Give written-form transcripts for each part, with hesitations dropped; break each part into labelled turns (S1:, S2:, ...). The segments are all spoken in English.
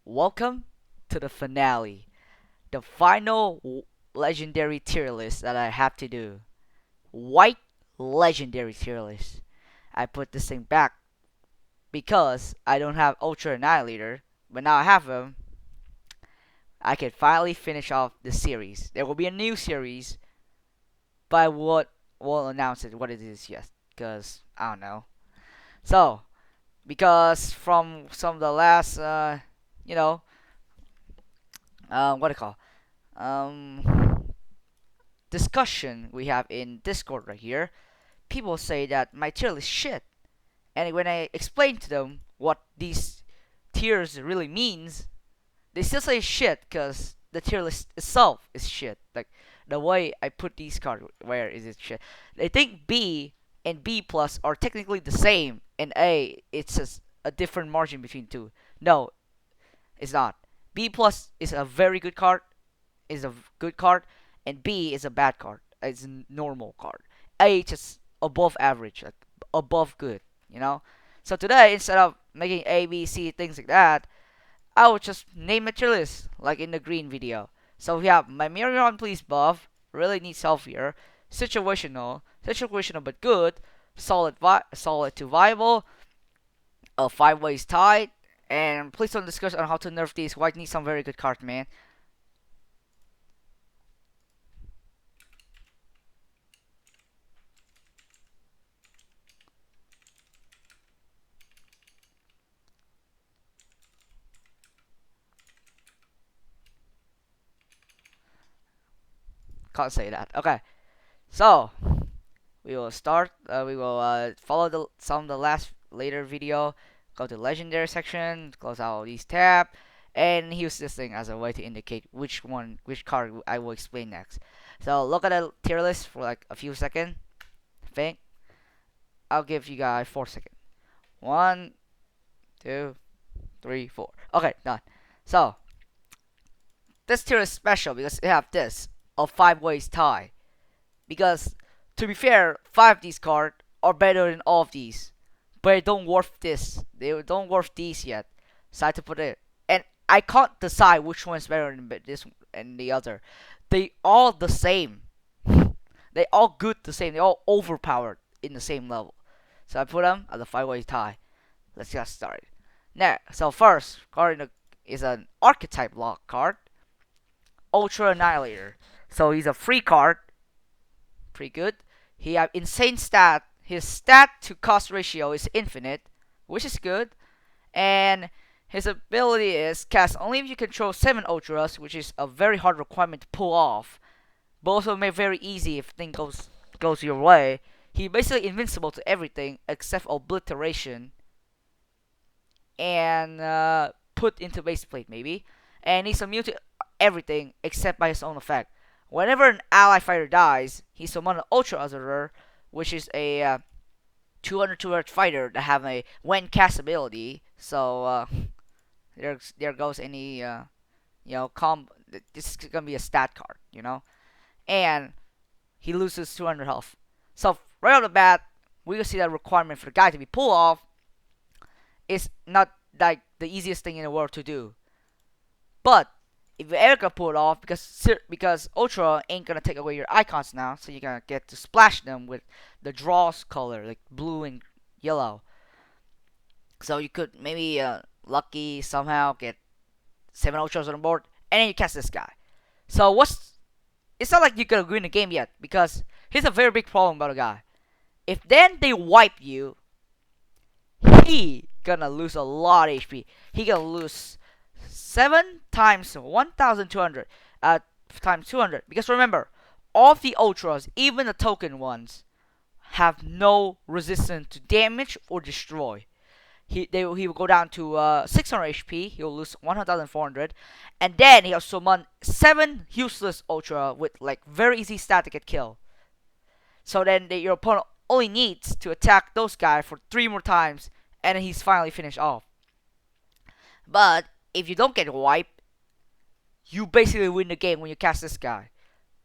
S1: Welcome to the finale, the final legendary tier list that I have to do. White legendary tier list. I put this thing back because I don't have Ultra Annihilator, but now I have him. I can finally finish off the series. There will be a new series, but I won't announce what it is yet because I don't know. So, because from some of the last, you know, what do you call, discussion we have in Discord right here, people say that my tier is shit. And when I explain to them what these tiers really means, they still say shit because the tier list itself is shit. Like the way I put these cards, where is it shit? They think B and B plus are technically the same, and A it's just a different margin between two. No, it's not. B plus is a very good card, and B is a bad card. It's a normal card. A is just above average, like above good, you know. So today, instead of making A, B, C things like that, I would just name it list like in the green video. So we have my Mirion Please buff, really needs help here. Situational but good. Solid to viable. A 5 ways tied. And please don't discuss on how to nerf these. White needs some very good cards, man. Can't say that. Okay, so we will start. We will follow some of the last later video. Go to legendary section. Close out all these tab, and use this thing as a way to indicate which card I will explain next. So look at the tier list for like a few seconds. Think. I'll give you guys 4 seconds. 1, 2, 3, 4. Okay, done. So this tier is special because it have this a 5 ways tie. Because to be fair, 5 of these cards are better than all of these. But they don't worth this. They don't worth these yet. So I had to put it. And I can't decide which one is better than this and the other. They all the same. They all good the same. They all overpowered in the same level. So I put them as a 5 way tie. Let's get started. Now, so first card is an archetype lock card, Ultra Annihilator. So he's a free card, pretty good. He have insane stat. His stat to cost ratio is infinite, which is good. And his ability is cast only if you control 7 Ultras, which is a very hard requirement to pull off. But also made very easy if things goes your way. He basically invincible to everything except obliteration and put into base plate maybe. And he's immune to everything except by his own effect. Whenever an ally fighter dies, he summons an Ultra Azure, which is a 200 fighter that have a when cast ability. So there goes any this is gonna be a stat card, and he loses 200 health. So right off the bat, we will see that requirement for the guy to be pulled off is not like the easiest thing in the world to do. But if you ever pull it off, because Ultra ain't gonna take away your icons now, so you're gonna get to splash them with the draws color, like blue and yellow. So you could maybe lucky somehow get 7 Ultras on board, and then you cast this guy. So it's not like you're gonna win the game yet, because here's a very big problem about a guy. If then they wipe you, he gonna lose a lot of HP. He gonna lose 7 times 1,200 times 200. Because remember, all of the Ultras, even the token ones, have no resistance to damage or destroy. He will go down to 600 HP. He'll lose 1,400, and then he'll summon 7 useless Ultra with like very easy stat to get killed. So then your opponent only needs to attack those guys for 3 more times, and then he's finally finished off. But if you don't get wiped, you basically win the game when you cast this guy.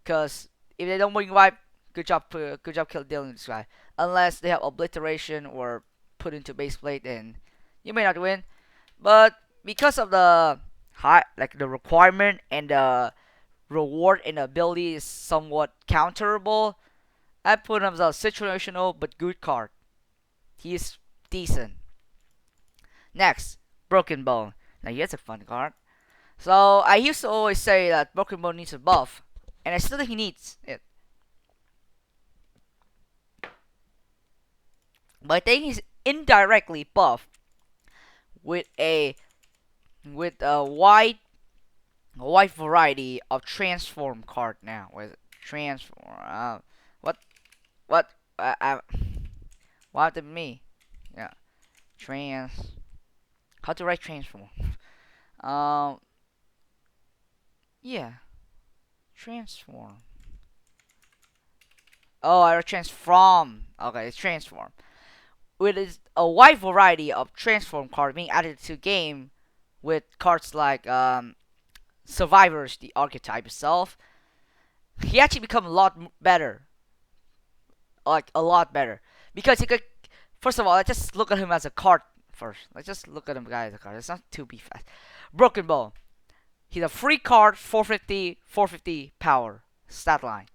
S1: Because if they don't win wipe, good job dealing this guy. Unless they have obliteration or put into base plate, then you may not win. But because of the high, like the requirement and the reward and the ability is somewhat counterable, I put him as a situational but good card. He's decent. Next, Broken Bone. Now here's a fun card. So I used to always say that Broken Bone needs a buff, and I still think he needs it. But I think he's indirectly buffed with a wide variety of transform card now. What is it? Transform. What what what happened to me? Yeah, trans. How to write transform? Um, yeah, transform. Oh, I transform. Okay, it's transform. With a wide variety of transform cards being added to the game, with cards like Survivors, the archetype itself, he actually become a lot better. Like a lot better, because he could. First of all, let's just look at him as a card first. Let's just look at him guy as a card. It's not too be fast. Broken Bone. He's a free card, 450, 450 power stat line.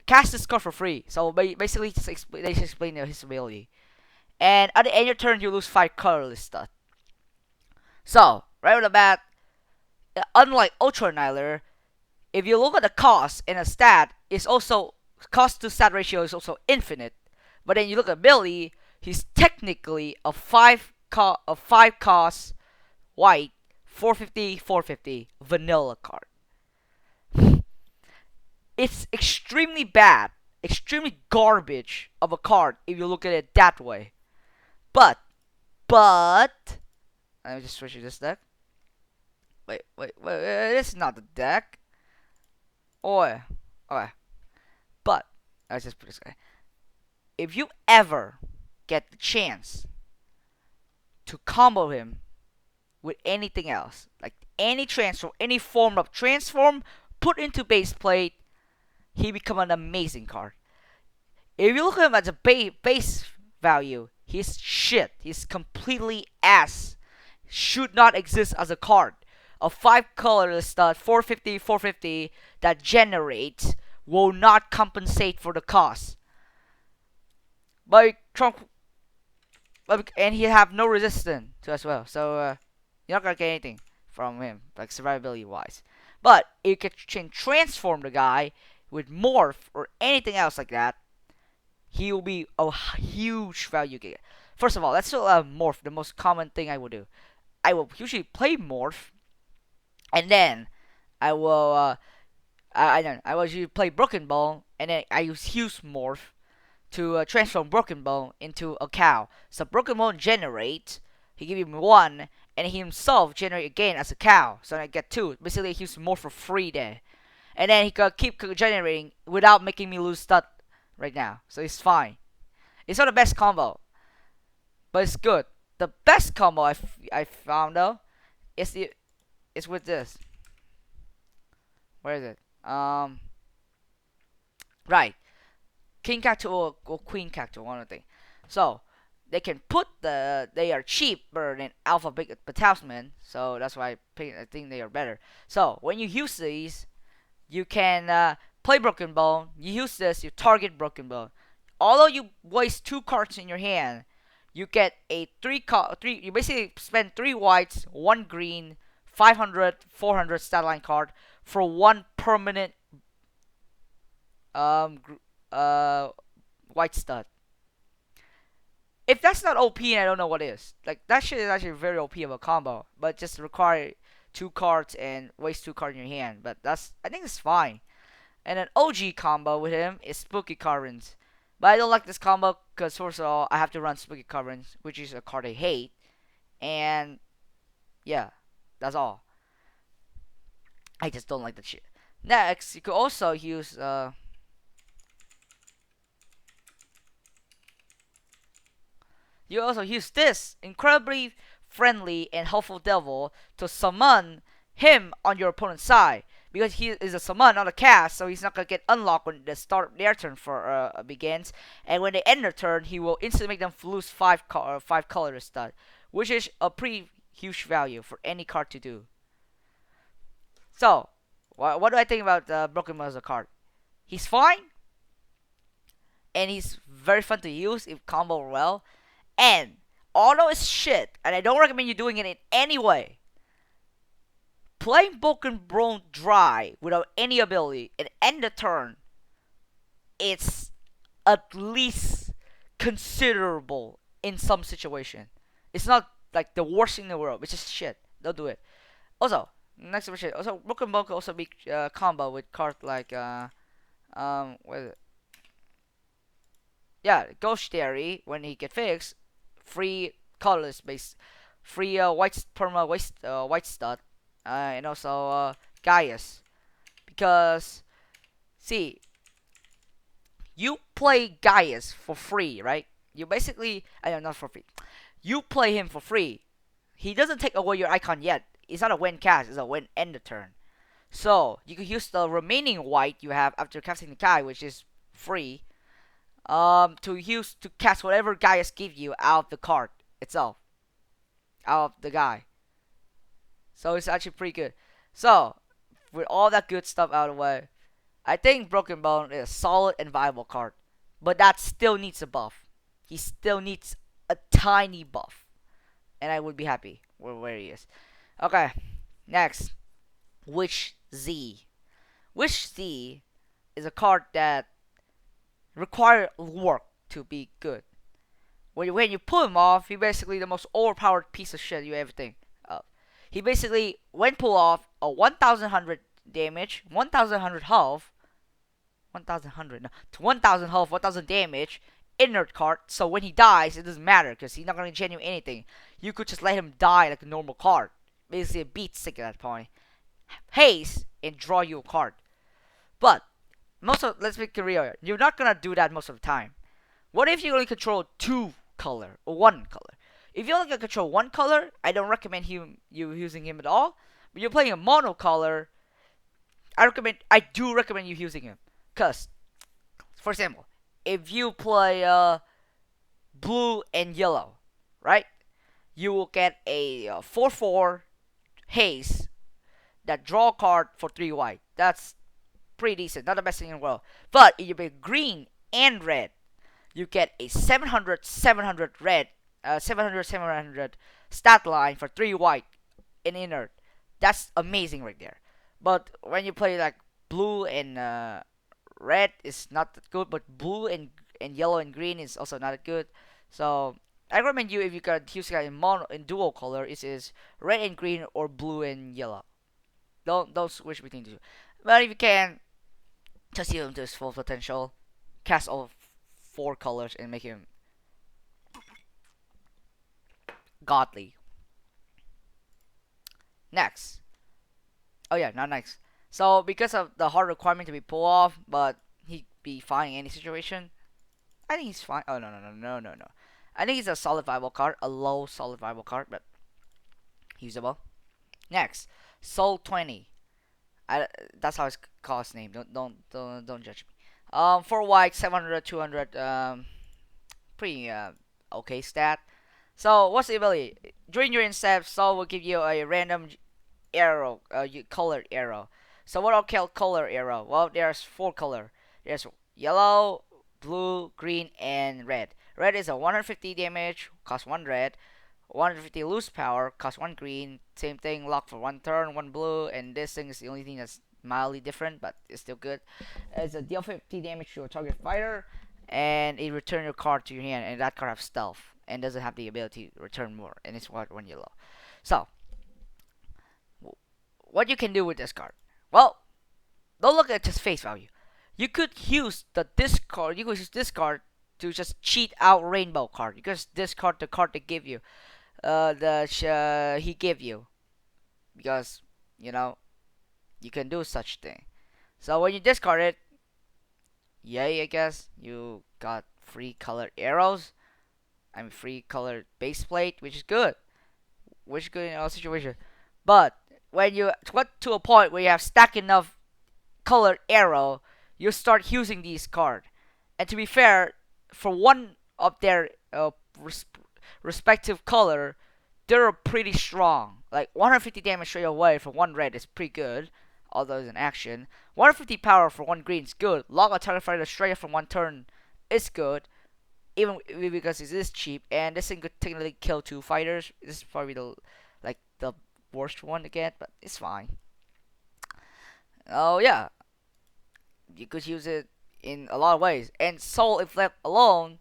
S1: Cast this card for free. So basically, they just explain his ability. And at the end of your turn, you lose 5 colorless stuff. So right off the bat, unlike Ultra Annihilator, if you look at the cost and a stat, it's also cost to stat ratio is also infinite. But then you look at ability, he's technically a 5 cost white 450 450 vanilla card. It's extremely bad, extremely garbage of a card if you look at it that way. But let me just switch to this deck. Wait, this is not the deck. Oh, okay. But let's just put this guy. If you ever get the chance to combo him with anything else, like any transform, any form of transform, put into base plate, he become an amazing card. If you look at him as a base value, he's shit. He's completely ass. Should not exist as a card. A 5 colorless stud, 450, 450 that generates will not compensate for the cost. But Trump, and he have no resistance to as well. So you're not gonna get anything from him, like survivability wise. But you can transform the guy with morph or anything else like that. He will be a huge value gainer. First of all, let's still morph. The most common thing I will do. I will usually play morph, and then I will I will usually play Broken Bone, and then I use morph to transform Broken Bone into a cow. So Broken Bone generates, he give him 1, and he himself generate again as a cow. So I get 2. Basically, he uses more for free there. And then he can keep generating without making me lose stat right now. So it's fine. It's not the best combo, but it's good. The best combo I found though is with this. Where is it? Right. King Cactus or Queen Cactus, one of the things. So they can put they are cheaper than Alpha Big Battalion, so that's why I think they are better. So when you use these, you can play Broken Bone. You use this, you target Broken Bone. Although you waste 2 cards in your hand, you get a 3. You basically spend 3 whites, 1 green, 500, 400 stat line card for 1 permanent white stud. If that's not OP, I don't know what is. Like that shit is actually very OP of a combo, but just require 2 cards and waste 2 cards in your hand. But I think it's fine. And an OG combo with him is Spooky Caverns. But I don't like this combo because first of all, I have to run Spooky Caverns, which is a card I hate. And yeah, that's all. I just don't like that shit. Next, you could also use this incredibly friendly and helpful devil to summon him on your opponent's side. Because he is a summon, not a cast, so he's not gonna get unlocked when the start their turn begins. And when they end their turn, he will instantly make them lose 5 colorless stud, which is a pretty huge value for any card to do. So, what do I think about Broken Bone as a card? He's fine, and he's very fun to use if combo well. And although it's shit, and I don't recommend you doing it in any way, playing Broken Bone dry without any ability and end the turn, it's at least considerable in some situation. It's not like the worst thing in the world. It's just shit. Don't do it. Also, next shit. Also, Broken Bone can also be combo with cards like what is it? Yeah, Ghost Theory when he get fixed, free colorless base, free white perma white stud, and also Gaius. Because see, you play Gaius for free, right? You basically, I know not for free. You play him for free. He doesn't take away your icon yet. It's not a win cast. It's a win end the turn. So you can use the remaining white you have after casting the guy, which is free, to use to cast whatever Gaius give you out of the card itself, out of the guy. So it's actually pretty good. So with all that good stuff out of the way, I think Broken Bone is a solid and viable card, but that still needs a buff. He still needs a tiny buff, and I would be happy where he is. Okay, next, Witch Z. Witch Z is a card that requires work to be good. When you pull him off, he's basically the most overpowered piece of shit you ever think of. He basically, when pull off, a 1,100 damage, 1,100 health, 1,100, no, to 1,000 health, 1,000 damage, inert card. So when he dies, it doesn't matter because he's not gonna gen you anything. You could just let him die like a normal card. Basically, a beat stick at that point. Haste and draw you a card. But let's be real, you're not gonna do that most of the time. What if you only control two color or one color? If you only can control one color, I don't recommend you using him at all. But you're playing a mono color, I do recommend you using him. Cause, for example, if you play blue and yellow, right? You will get a 4/4 haste that draw a card for 3 white. That's pretty decent, not the best thing in the world. But if you play green and red, you get a 700 red, 700 stat line for 3 white in inert. That's amazing right there. But when you play like blue and red, is not that good. But blue and yellow and green is also not that good. So I recommend you, if you can use it in dual color, is red and green or blue and yellow. Don't switch between the two. But if you can, just use him to his full potential. Cast all 4 colors and make him godly. Next. Oh yeah, not next. So because of the hard requirement to be pull off, but he'd be fine in any situation. I think he's fine. Oh no. I think he's a solid viable card, a low solid viable card, but usable. Next, Soul 20. That's how it's called his name. Don't judge me. 4 white, 700, 200. Pretty okay stat. So what's the ability? During your step, Soul will give you a random arrow, colored arrow. So what are color arrow? Well, there's 4 color. There's yellow, blue, green, and red. Red is a 150 damage, cost 1 red. 150 loose power, cost 1 green. Same thing, lock for 1 turn, 1 blue. And this thing is the only thing that's mildly different, but it's still good. It's a deal 50 damage to a target fighter, and it return your card to your hand. And that card has stealth and doesn't have the ability to return more. And it's 1 yellow. So what you can do with this card? Well, don't look at just face value. You could use discard. You could use this card to just cheat out rainbow card. You could discard the card they give you, he give you, because you can do such thing. So when you discard it, yay, I guess you got free colored arrows. I mean free colored base plate, which is good in all situations. But when you get to a point where you have stacked enough colored arrow, you start using these cards. And to be fair, for one of their respective color, they're pretty strong. Like 150 damage straight away for one red is pretty good, although it's an action. 150 power for one green is good. Lock a target fighter straight up from one turn is good, even because it is cheap. And this thing could technically kill two fighters. This is probably the worst one to get, but it's fine. Oh yeah, you could use it in a lot of ways. And Soul, if left alone,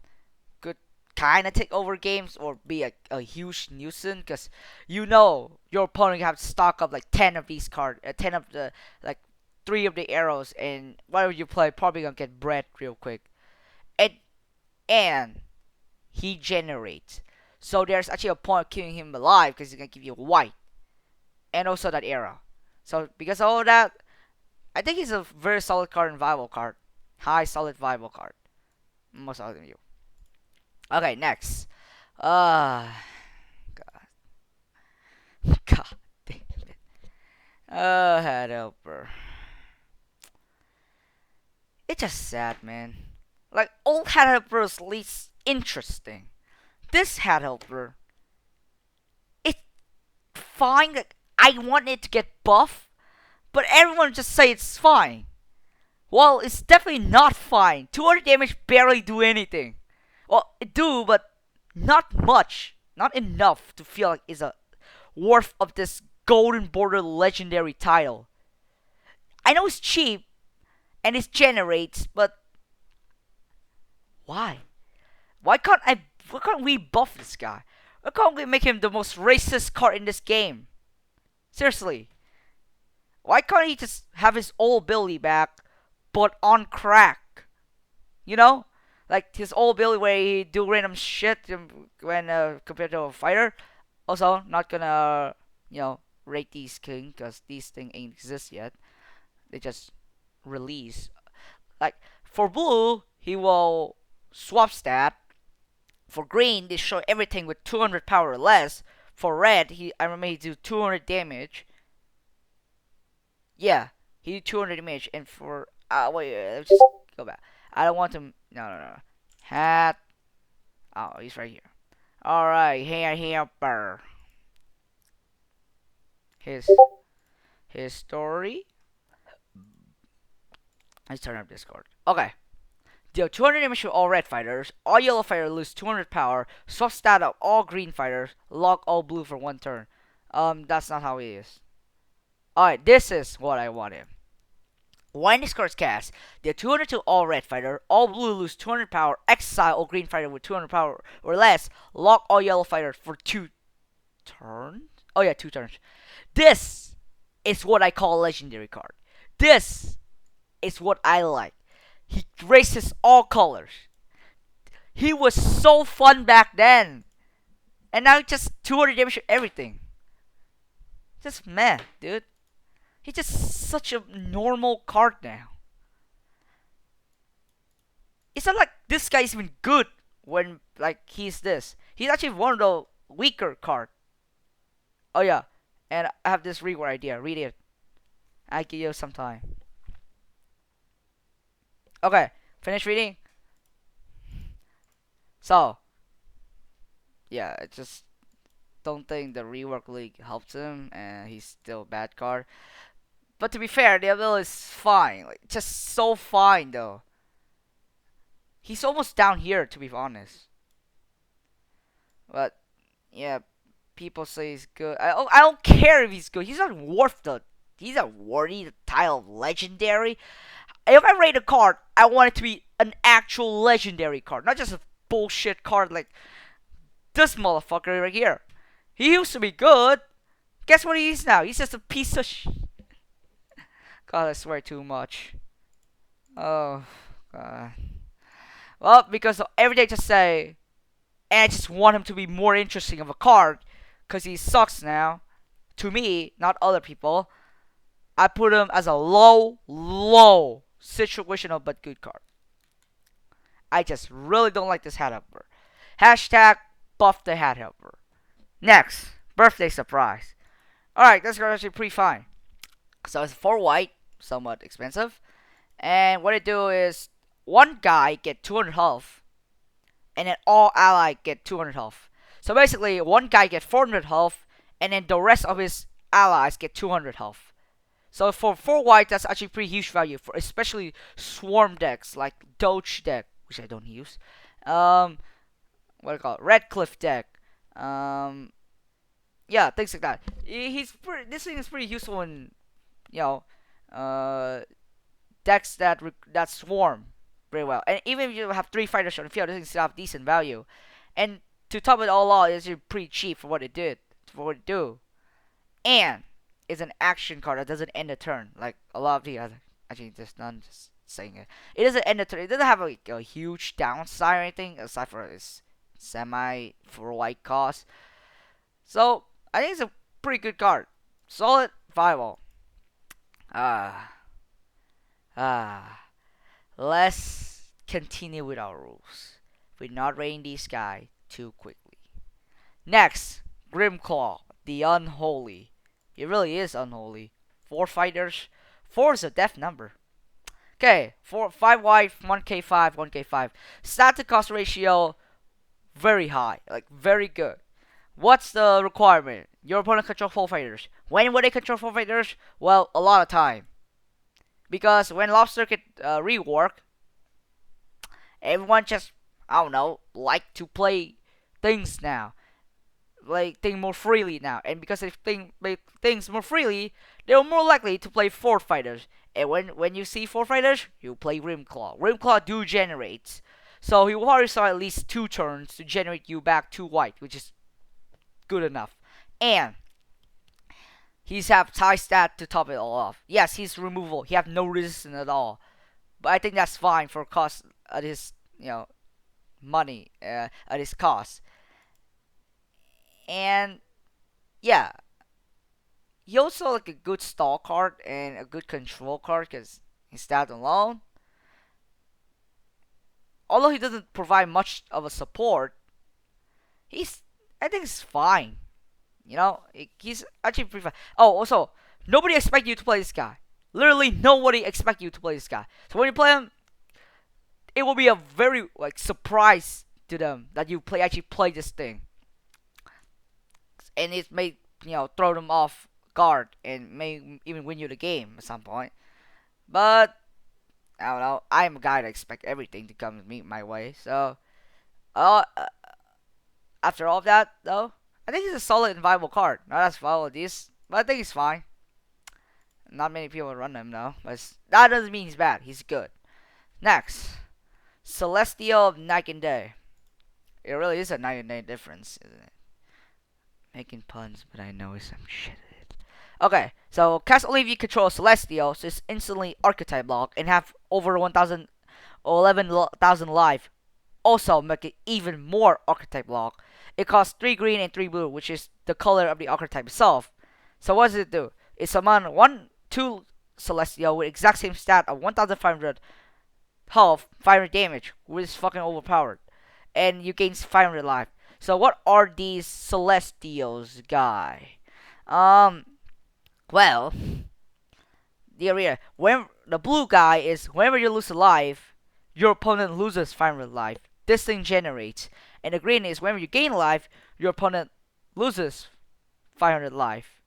S1: could kind of take over games or be a huge nuisance, because you know your opponent have to stock up like 10 of these cards, 10 of the like 3 of the arrows, and whatever you play probably gonna get bread real quick. And he generates, so there's actually a point of keeping him alive because he's gonna give you white and also that arrow. So because of all that, I think he's a very solid card and viable card. High solid viable card. Most solid than you. Okay, next. God. God damn it. Head helper. It's just sad, man. Like, old head helper is least interesting. This head helper, it's fine. Like, I want it to get buff, but everyone just say it's fine. Well, it's definitely not fine. 200 damage barely do anything. Well, it do, but not much. Not enough to feel like it's a worth of this golden border legendary title. I know it's cheap and it generates, but why? Why can't we buff this guy? Why can't we make him the most racist card in this game? Seriously. Why can't he just have his old ability back, but on crack? You know? Like his old ability where he do random shit when compared to a fighter. Also, not gonna, rate these king, because these thing ain't exist yet. They just release. Like, for blue, he will swap stat. For green, they show everything with 200 power or less. For red, I remember he do 200 damage. Yeah, he do 200 damage. And for wait, let's just go back. I don't want him. No. Hat. Oh, he's right here. All right, here, burr. His story. Let's turn up Discord. Okay. Deal 200 damage to all red fighters. All yellow fighters lose 200 power. Swap stat of all green fighters. Lock all blue for one turn. That's not how it is. Alright, this is what I wanted. When this card is cast, deal 200 to all red fighter. All blue lose 200 power. Exile all green fighter with 200 power or less. Lock all yellow fighters for 2 turns. Oh yeah, 2 turns. This is what I call a legendary card. This is what I like. He races all colors. He was so fun back then. And now just 200 damage to everything. Just meh, dude. He's just such a normal card now. It's not like this guy's even good when like he's this. He's actually one of the weaker cards. Oh yeah. And I have this reward idea. Read it. I give you some time. Okay, finish reading. So, yeah, I just don't think the rework league helps him, and he's still a bad card. But to be fair, the ability is fine, like just so fine though. He's almost down here, to be honest. But yeah, people say he's good. I don't care if he's good. He's not worth the. He's not worthy the title of legendary. If I rate a card, I want it to be an actual legendary card, not just a bullshit card like this motherfucker right here. He used to be good. Guess what he is now? He's just a piece of God, I swear too much. Oh, God. Well, because every day I just say, and I just want him to be more interesting of a card, because he sucks now. To me, not other people. I put him as a low situational but good card. I just really don't like this hat helper. Hashtag buff the hat helper. Next, birthday surprise. Alright, this card is actually pretty fine. So it's 4 white, somewhat expensive. And what I do is, one guy get 200 health, and then all ally get 200 health. So basically, one guy gets 400 health, and then the rest of his allies get 200 health. So for 4 white, that's actually pretty huge value for especially swarm decks like Doge deck, which I don't use. What do you call it? Red Cliff deck. Yeah, things like that. This thing is pretty useful in you know, decks that swarm very well. And even if you have 3 fighters on the field, this thing still have decent value. And to top it all off, it's pretty cheap for what it did, for what it do. And it's an action card that doesn't end a turn like a lot of the other. Actually, there's none. Just saying it. It doesn't end a turn. It doesn't have like a huge downside or anything aside for its semi for white cost. So I think it's a pretty good card. Solid, viable. Ah, Let's continue with our rules. We're not raiding this guy too quickly. Next, Grimclaw, the Unholy. He really is unholy. 4 fighters. 4 is a death number. Okay, 5 white, 1k5, 1k5. Stat to cost ratio, very high. Like, very good. What's the requirement? Your opponent controls 4 fighters. When will they control 4 fighters? Well, a lot of time. Because when Lobster get rework, everyone just, I don't know, like to play things now. Like, think more freely now. And because they play things more freely, they're more likely to play 4 fighters. And when you see 4 fighters, you play Rimclaw. Rimclaw do generate. So he will probably start at least 2 turns to generate you back 2 white, which is good enough. And he's have tie stat to top it all off. Yes, he's removable. He have no resistance at all. But I think that's fine for cost at his money at his cost. And yeah, he also like a good stall card and a good control card because he's stat alone. Although he doesn't provide much of a support, I think it's fine. He's actually pretty fine. Oh, also, nobody expect you to play this guy. Literally, nobody expect you to play this guy. So when you play him, it will be a very surprise to them that you actually play this thing, and it may throw them off guard and may even win you the game at some point. But I don't know. I'm a guy that expect everything to come my way. So, after all of that, though, I think he's a solid and viable card. Not as viable as this, but I think he's fine. Not many people run him though, but that doesn't mean he's bad. He's good. Next, Celestial of Night and Day. It really is a night and day difference, isn't it? Making puns, but I know some shit. Okay, so cast only if you control Celestial, so it's instantly archetype block and have over 1,000 or 11,000 life. Also make it even more archetype block. It costs 3 green and 3 blue, which is the color of the archetype itself. So what does it do? It summons 1/2 Celestial with exact same stat of 1,500 health, 500 damage, which is fucking overpowered. And you gain 500 life. So what are these Celestials, guy? Well, the area when the blue guy is whenever you lose a life, your opponent loses 500 life. This thing generates, and the green is whenever you gain life, your opponent loses 500 life.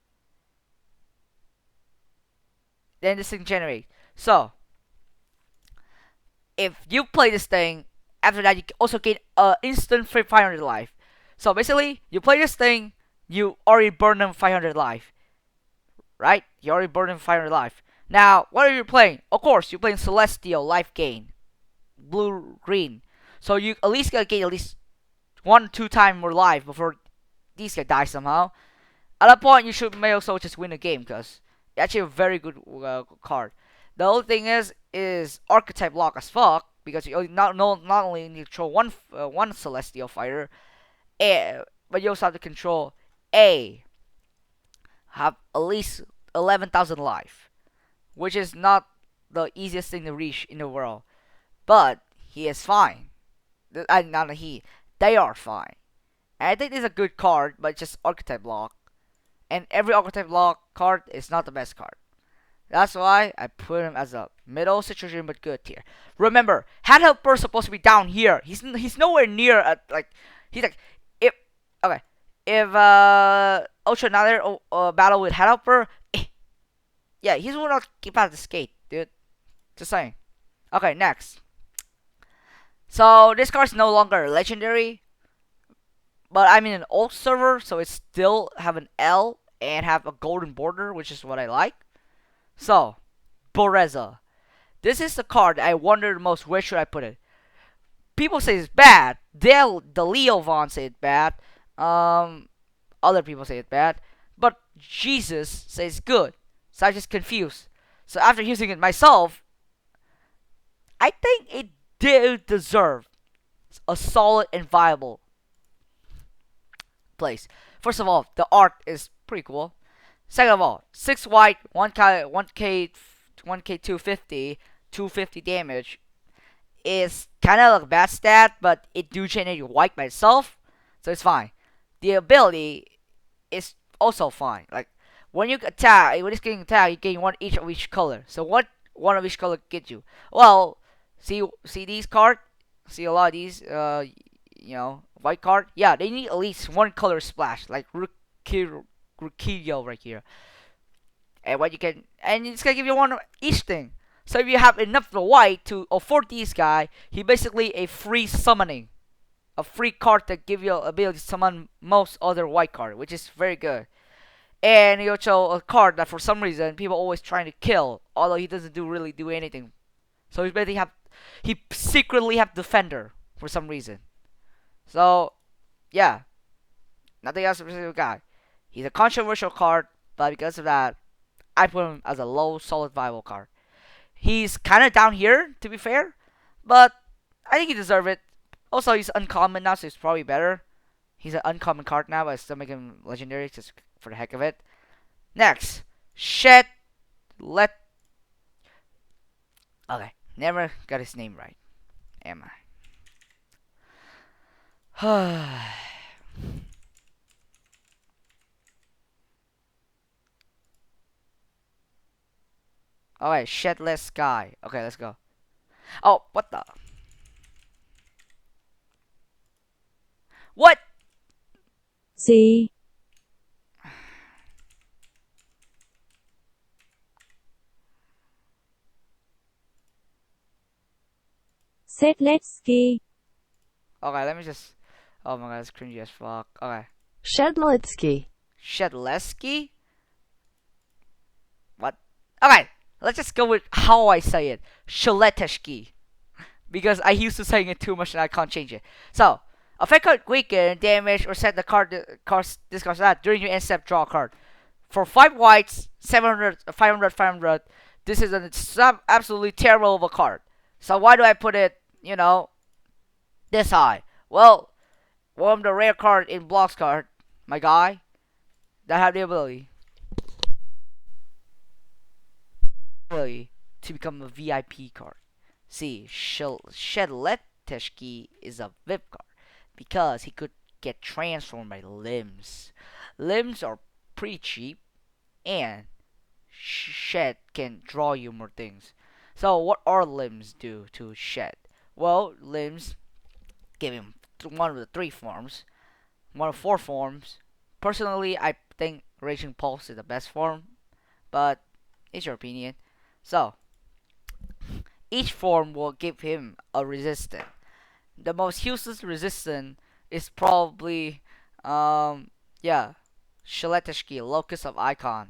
S1: Then this thing generates. So, if you play this thing, after that you also gain instant 500 life. So basically, you play this thing, you already burn them 500 life. Right? You already burned him 500 life. Now, what are you playing? Of course, you're playing Celestial life gain. Blue, green. So you at least gotta gain at least 1 or 2 times more life before these guys die somehow. At that point, you may also just win the game because it's actually a very good card. The only thing is archetype lock as fuck because you not only need to control one Celestial fighter, but you also have to control have at least 11,000 life, which is not the easiest thing to reach in the world. But he is fine. Not he. They are fine. And I think this is a good card, but it's just archetype block. And every archetype block card is not the best card. That's why I put him as a middle situation but good tier. Remember, Hand Helper is supposed to be down here. He's nowhere near at he's like if okay. If Ultra Annihilator battle with Headhopper, yeah, he will not keep out the skate, dude. Just saying. Okay, next. So this card's no longer legendary, but I'm in an old server, so it still have an L and have a golden border, which is what I like. So, Boreza. This is the card I wonder the most, where should I put it? People say it's bad. The Leo Von say it's bad. Other people say it's bad. But Jesus says good. So I'm just confused. So after using it myself, I think it did deserve a solid and viable place. First of all, the art is pretty cool. Second of all, 6 white, 1k 250 damage is kind of like a bad stat, but it do generate white by itself, so it's fine. The ability is also fine. Like when you attack, when it's getting attacked, you gain one each of each color. So what one of each color get you? Well, see these cards. See a lot of these. White card. Yeah, they need at least one color splash, like Rukio right here. And what you can, and it's gonna give you one of each thing. So if you have enough of the white to afford this guy, he basically a free summoning, a free card that give you ability to summon most other white card, which is very good. And he also a card that for some reason people always trying to kill, although he doesn't really do anything. So he secretly have defender for some reason. So yeah, nothing else for this guy. He's a controversial card, but because of that, I put him as a low solid viable card. He's kind of down here, to be fair, but I think he deserves it. Also, he's uncommon now, so he's probably better. He's an uncommon card now, but I still make him legendary just for the heck of it. Next, Shed Let. Okay, never got his name right. Am I? Alright, Shedless Sky. Okay, let's go. Oh, what the? What?
S2: C. Set let's ski.
S1: Okay, let me just. Oh my god, it's cringy as fuck. Okay.
S3: Shedletsky.
S1: Shedlesky? What? Okay, let's just go with how I say it. Shaleteshki. Because I used to saying it too much and I can't change it. So, effect card weaken, damage, or set the card discards that during your end step, draw a card. For 5 whites, 700, 500, 500, this is an absolutely terrible of a card. So why do I put it, this high? Well, one of the rare card in Blox card, my guy, that have the ability to become a VIP card. See, Shedleteshki is a VIP card because he could get transformed by limbs. Limbs are pretty cheap, and Shed can draw you more things. So what are limbs do to Shed? Well, limbs give him one of the 3 forms, one of 4 forms. Personally, I think Raging Pulse is the best form, but it's your opinion. So, each form will give him a resistance. The most useless resistance is probably, Shaleteshki, Locus of Icon.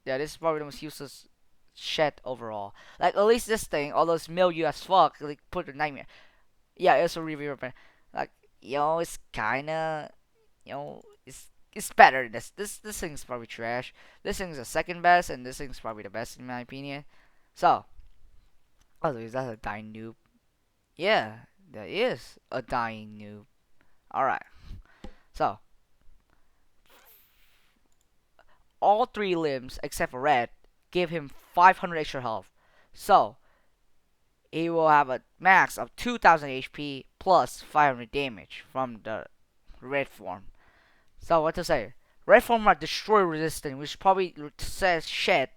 S1: Yeah, this is probably the most useless Shed overall. Like, at least this thing, although it's milieu as fuck, like, put a nightmare. Yeah, it's a review. Like, it's kinda, it's better than this. This thing's probably trash. This thing's the second best, and this thing's probably the best in my opinion. So, oh, is that a dying noob? Yeah, that is a dying noob. Alright. So, all 3 limbs, except for red, give him 500 extra health. So, he will have a max of 2000 HP plus 500 damage from the red form. So, what to say? Red form are destroy resistant, which probably says Shed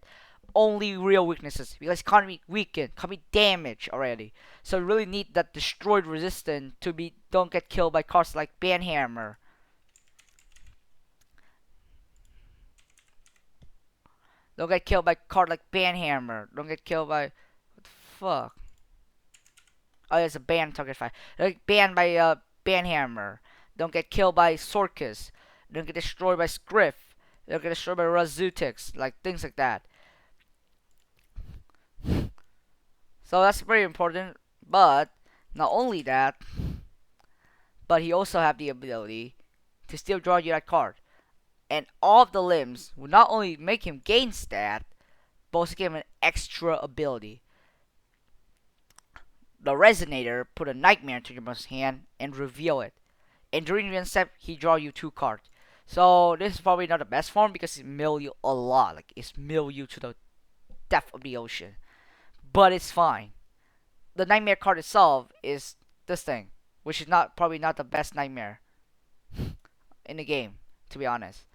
S1: only real weaknesses because it can't be weakened, can't be damaged already. So you really need that destroyed resistance to don't get killed by cards like Banhammer. Don't get killed by card like Banhammer. Don't get killed by what the fuck? Oh, it's a ban target fire. Don't get banned by Banhammer. Don't get killed by Sorcus. Don't get destroyed by Scriff. Don't get destroyed by Razutix. Like things like that. So that's very important. But not only that, but he also have the ability to still draw you that card. And all of the limbs will not only make him gain stat, but also give him an extra ability. The Resonator put a Nightmare into your opponent's hand and reveal it. And during the end step, he draw you 2 cards. So this is probably not the best form because it mill you a lot. Like it's mill you to the depth of the ocean. But it's fine. The Nightmare card itself is this thing, which is probably not the best Nightmare in the game, to be honest.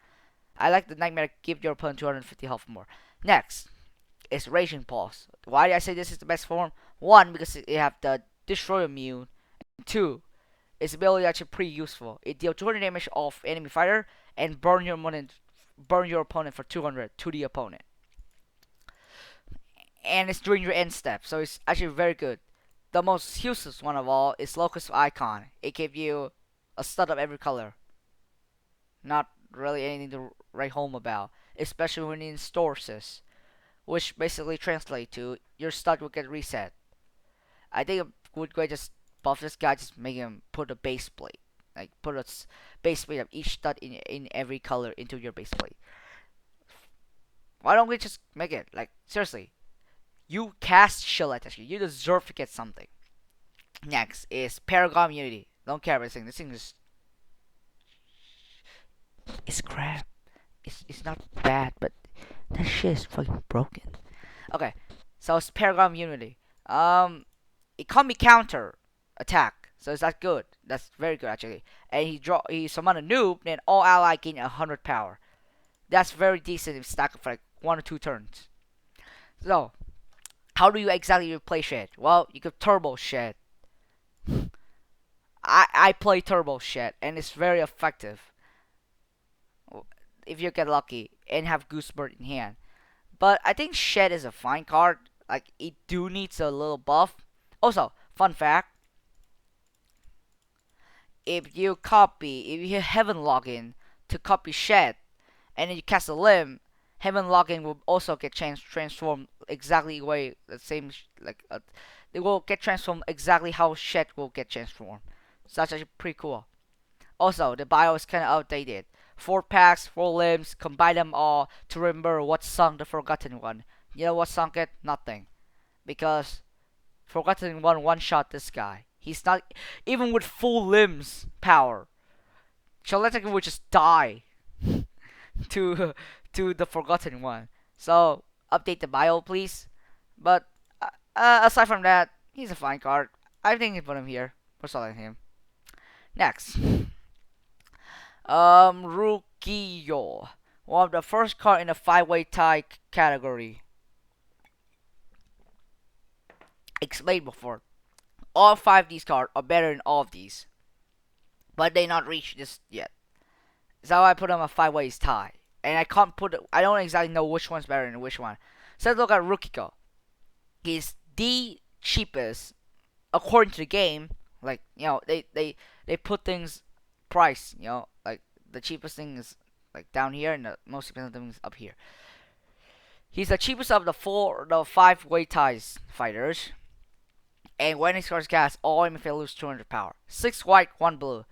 S1: I like the Nightmare to give your opponent 250 health more. Next is Raging Pulse. Why do I say this is the best form? 1, because it have the Destroy Immune. 2, its ability is actually pretty useful. It deals 200 damage off enemy fighter and burn your opponent for 200 to the opponent. And it's during your end step, so it's actually very good. The most useless one of all is Locust Icon. It gives you a stud of every color. Not really anything to write home about, especially when in Storsis, which basically translate to your stud will get reset. I think a good way to just buff this guy, just make him put a base plate, like put a base plate of each stud in every color into your base plate. Why don't we just make it like seriously? You cast Shield Attack, you deserve to get something. Next is Paragon Unity. Don't care about this thing. This thing is it's crap. It's not bad, but that shit is fucking broken. Okay, so it's Paragon Unity. It can be counter attack, so it's that good. That's very good actually. And he summon a noob, then all ally gain 100 power. That's very decent if stacked for like 1 or 2 turns. So, how do you exactly play Shed? Well, you could turbo Shed. I play turbo Shed, and it's very effective if you get lucky and have Goosebird in hand. But I think Shed is a fine card. Like it do needs a little buff. Also, fun fact: if you Heaven Login to copy Shed, and then you cast a limb, Heaven Login will also get transformed exactly the same they will get transformed exactly how Shed will get transformed. So that's actually pretty cool. Also, the bio is kind of outdated. 4 packs, 4 limbs, combine them all to remember what sunk the Forgotten One. You know what sunk it? Nothing. Because Forgotten One shot this guy. He's not even with full limbs power. Shaletic would just die to the Forgotten One. So update the bio, please. But aside from that, he's a fine card. I think you put him here. We're selling him. Next, Rukiyo. One of the first card in the 5-way tie category. Explained before. All 5 of these cards are better than all of these. But they not reached this yet. So I put them a 5-way tie. And I don't exactly know which one's better than which one. So let's look at Rukiko. He's the cheapest according to the game. Like, you know, they put things price, you know, like the cheapest thing is like down here and the most expensive thing is up here. He's the cheapest of the 5-way ties fighters. And when he scores gas, all enemy fighters lose 200 power. 6 white, 1 blue.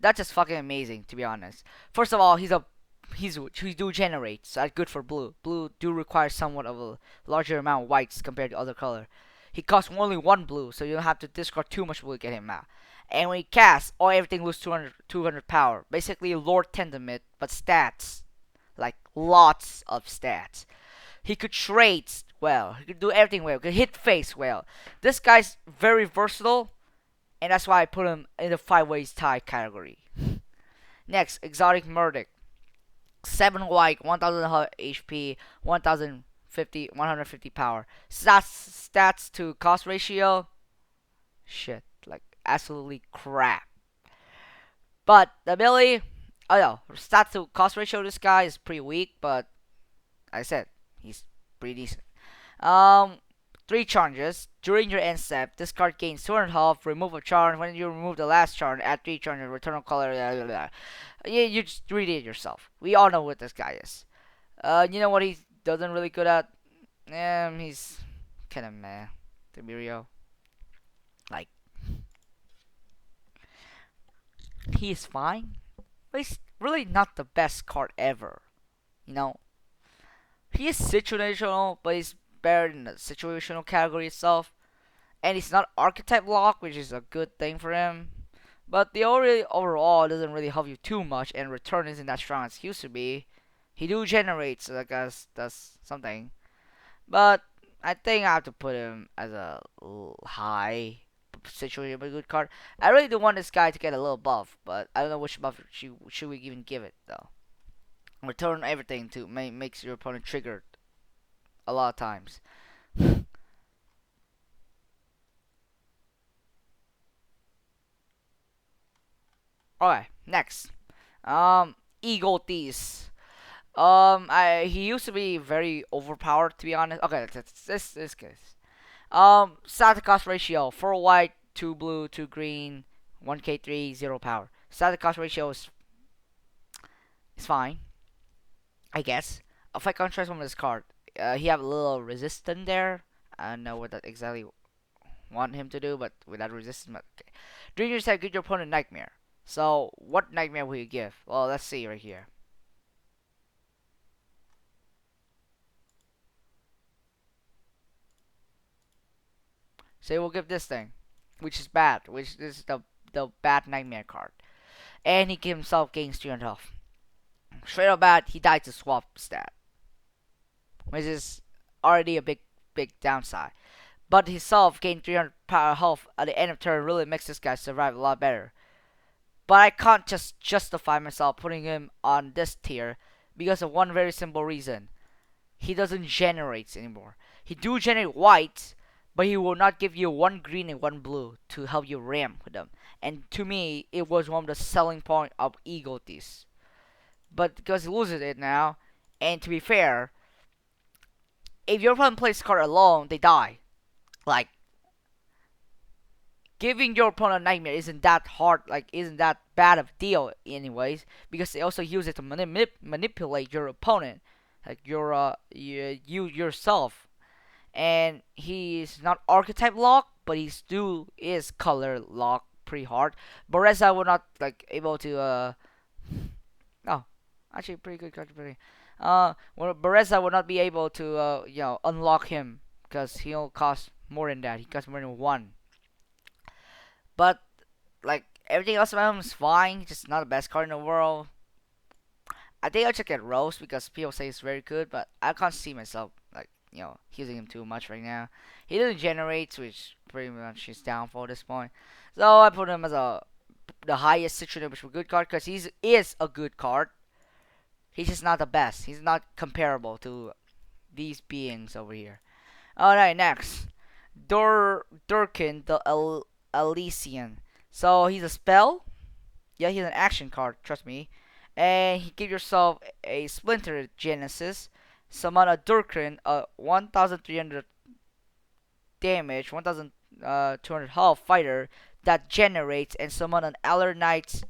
S1: That's just fucking amazing, to be honest. First of all, he do generate, so that's good for blue. Blue do require somewhat of a larger amount of whites compared to other color. He costs only 1 blue, so you don't have to discard too much blue to get him out. And when he casts, everything loses 200 power. Basically, Lord Tendamit, but stats. Like, lots of stats. He could trade well. He could do everything well. He could hit face well. This guy's very versatile, and that's why I put him in the 5-ways tie category. Next, Exotic Murdock. 7 white, 1000 HP, 150 power. Stats to cost ratio. Shit, like absolutely crap. But the ability, stats to cost ratio of this guy is pretty weak, but like I said, He's pretty decent. Um, 3 charges. During your end step, this card gains 200 health. Remove a charge. When you remove the last charge, add 3 charges. Return of color. Blah, blah, blah. You just read it yourself. We all know what this guy is. You know what he doesn't really good at? He's kind of meh, to be real. Like, he's fine, but he's really not the best card ever. You know, he is situational, but he's better than the situational category itself. And he's not archetype lock, which is a good thing for him. But the overall doesn't really help you too much, and return isn't that strong as he used to be. He do generate, so I guess that's something. But I think I have to put him as a high situation, but good card. I really do want this guy to get a little buff, but I don't know which buff should we even give it though. Return everything to makes your opponent triggered a lot of times. Alright, next. Eagletees. He used to be very overpowered, to be honest. Okay, this case. Static cost ratio: 4 white, 2 blue, 2 green, 1k3, 0 power. Static cost ratio is fine, I guess. If I contrast one with this card, he have a little resistance there. I don't know what that exactly want him to do, but with that resistance, okay. During your set, give your opponent nightmare. So, what nightmare will you give? Well, let's see right here. So we'll give this thing, which is bad, which is the bad nightmare card. And he himself gains 300 health. Straight up bad, he died to swap stat, which is already a big downside. But himself gained 300 power health at the end of turn really makes this guy survive a lot better. But I can't just justify myself putting him on this tier because of one very simple reason. He doesn't generate anymore. He do generate white, but he will not give you 1 green and 1 blue to help you ramp with them. And to me, it was one of the selling point of Eagletees. But because he loses it now, and to be fair, if your opponent plays card alone, they die. Like, giving your opponent nightmare isn't that hard, like isn't that bad of a deal anyways, because they also use it to manipulate your opponent, like you yourself. And he's not archetype lock, but he still is color lock pretty hard. Boreza will not like able to oh, actually pretty good card. Well, Boreza will not be able to unlock him because he'll cost more than that. He costs more than 1. But like everything else about him is fine. Just not the best card in the world. I think I'll check at Rose because people say it's very good, but I can't see myself like using him too much right now. He doesn't generate, which pretty much his downfall at this point. So I put him as the highest situation good card because he is a good card. He's just not the best. He's not comparable to these beings over here. Alright, next. Durkin the Elysian. So he's a spell. Yeah, he's an action card, trust me. And he give yourself a Splinter Genesis. Summon a Durkin, 1,300 damage, 1,200 health fighter that generates, and summon an Aller Knight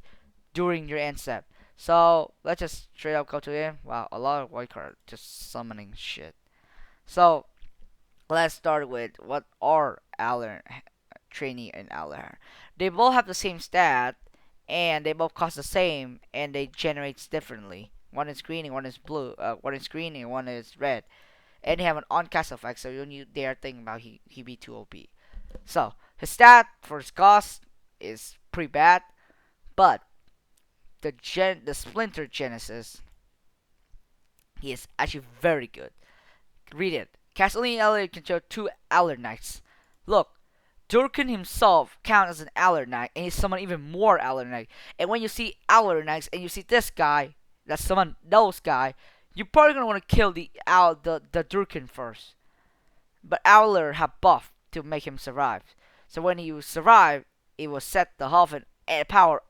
S1: during your end step. So let's just straight up go to him. Wow, a lot of white card just summoning shit. So let's start with what are Aller Trainee and Aller. They both have the same stat, and they both cost the same, and they generate differently. One is green and one is blue. One is green and one is red. And they have an on-cast effect, so you don't you dare think about he be too OP. So his stat for his cost is pretty bad, but the Splinter Genesis, he is actually very good. Read it. Cast only Aller control 2 Aller Knights. Look, Durkin himself counts as an Aller Knight, and he's summon even more Aller Knight. And when you see Aller Knights and you see this guy that summon those guy, you're probably gonna want to kill the Durkin first. But Owler have buff to make him survive. So when he survive, it will set the health and power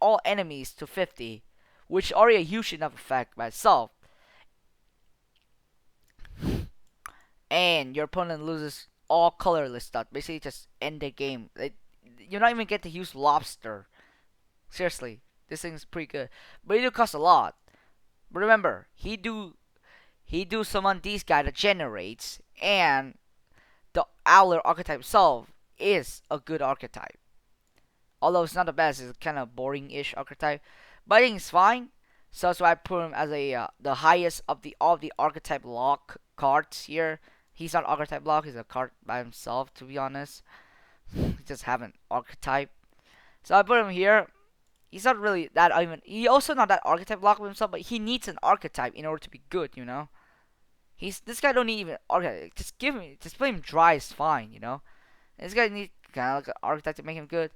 S1: all enemies to 50, which is already a huge enough effect by itself. and your opponent loses all colorless stuff. Basically, just end the game. You don't even get to use lobster. Seriously, this thing's pretty good, but it do cost a lot. But remember, he do summon these guy that generates, and the Owler archetype itself is a good archetype. Although it's not the best, it's kind of boring-ish archetype, but I think it's fine. So that's why I put him as the highest of the all the archetype lock cards here. He's not archetype lock; he's a card by himself. To be honest, he just have an archetype. So I put him here. He's not really that even. He also not that archetype lock with himself, but he needs an archetype in order to be good. He's this guy don't need even archetype. Just play him dry is fine. This guy needs kind of like an archetype to make him good.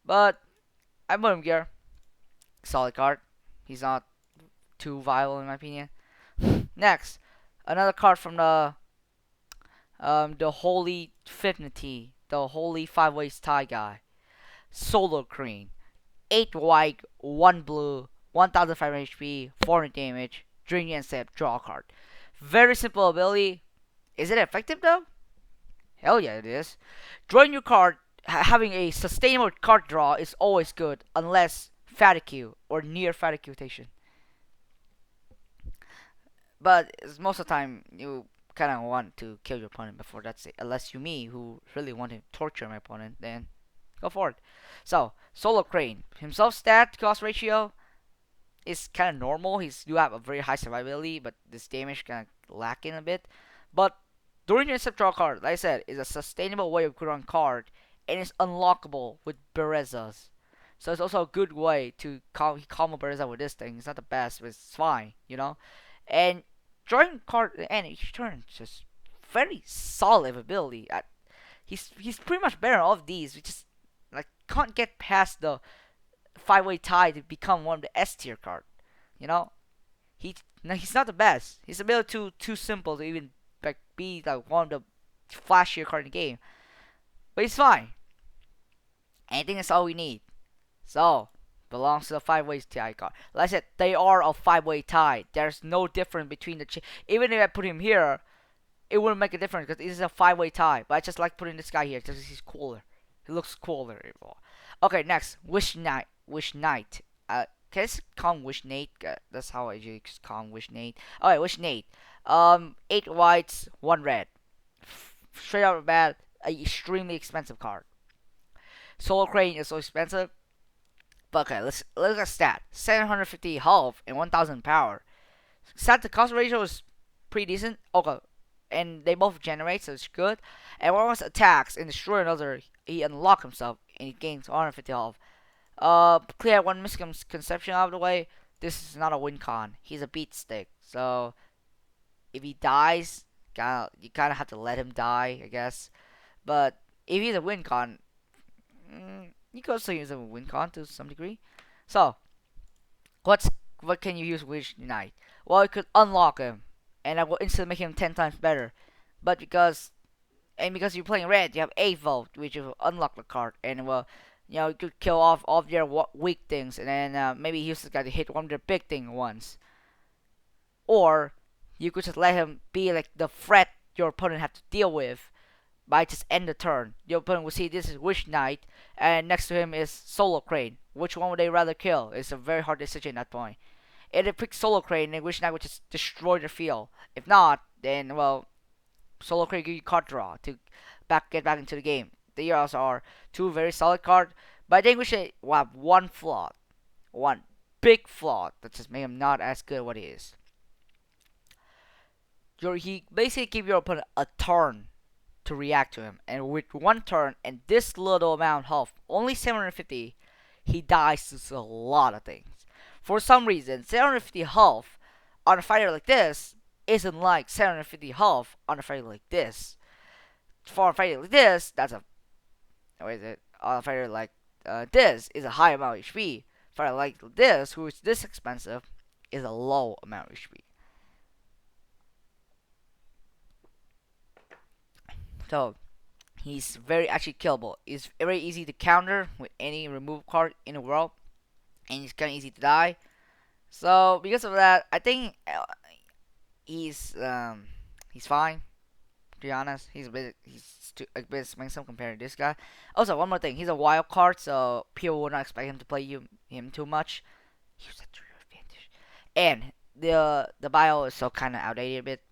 S1: But I put him here. Solid card. He's not too viable in my opinion. Next, another card from the Holy Fifty, the Holy Five Ways Tie guy. Solar Crane. 8 white, 1 blue, 1500 HP, 400 damage, drink and sip, draw a card. Very simple ability. Is it effective though? Hell yeah, it is. Drawing your card, having a sustainable card draw is always good, unless fatigue or near fatiguation. But most of the time, you kind of want to kill your opponent before that's it. Unless you me, who really want to torture my opponent, then go for it. So, Solar Crane. Himself stat cost ratio is kind of normal. He's do have a very high survivability, but this damage kind of lacking a bit. But during your step draw card, like I said, is a sustainable way of drawing card, and it's unlockable with Borezas. So it's also a good way to combo Boreza with this thing. It's not the best, but it's fine. And drawing card and each turn is just very solid ability. He's pretty much better than all of these. We just like can't get past the five-way tie to become one of the S tier card. You know, he no, he's not the best. His ability too simple to even like be like one of the flashier card in the game. But he's fine. I think that's all we need. So belongs to the five-way tie card. Like I said, they are a five-way tie. There's no difference between even if I put him here, it wouldn't make a difference because this is a five-way tie. But I just like putting this guy here because he's cooler. He looks cooler. Okay, next, Wish Knight. Wish Knight. Can I just call him Wish Nate? That's how I usually call him Wish Nate. Alright, Wish Nate. 8 whites, 1 red. Straight out of the bat, an extremely expensive card. Solar Crane is so expensive. But okay, let's look at stat. 750 health and 1000 power. Stat to cost ratio is pretty decent. Okay, and they both generate, so it's good. And once attacks and destroy another, he unlocks himself and he gains 150 health. Clear one misconception out of the way. This is not a win con. He's a beat stick. So if he dies, you kind of have to let him die, I guess. But if he's a win con, you could also use a win con to some degree. So what can you use Wish Knight? Well, you could unlock him, and that will instantly make him 10 times better. But because you're playing red, you have 8 volt, which will unlock the card, and well, you could kill off all of their weak things, and then maybe use this guy to hit one of their big thing once. Or you could just let him be like the threat your opponent have to deal with by just end the turn. Your opponent will see this is Wish Knight, and next to him is Solar Crane. Which one would they rather kill? It's a very hard decision at that point. If they pick Solar Crane, then Wish Knight would just destroy the field. If not, then well, Solar Crane give you card draw to get back into the game. They also are 2 very solid cards, but I think we should have one flaw, one big flaw that just make him not as good as what he is. He basically give your opponent a turn to react to him, and with one turn and this little amount of health, only 750, he dies to a lot of things. For some reason, 750 health on a fighter like this isn't like 750 health on a fighter like this. For a fighter like this, that's a what is it? On a fighter like this is a high amount of HP. Fighter like this, who is this expensive, is a low amount of HP. So he's very actually killable. He's very easy to counter with any remove card in the world, and he's kind of easy to die. So because of that, I think he's fine. To be honest, a bit expensive compared to this guy. Also, one more thing, he's a wild card, so people would not expect him to play him too much. Use that to your advantage. And the bio is so kind of outdated a bit.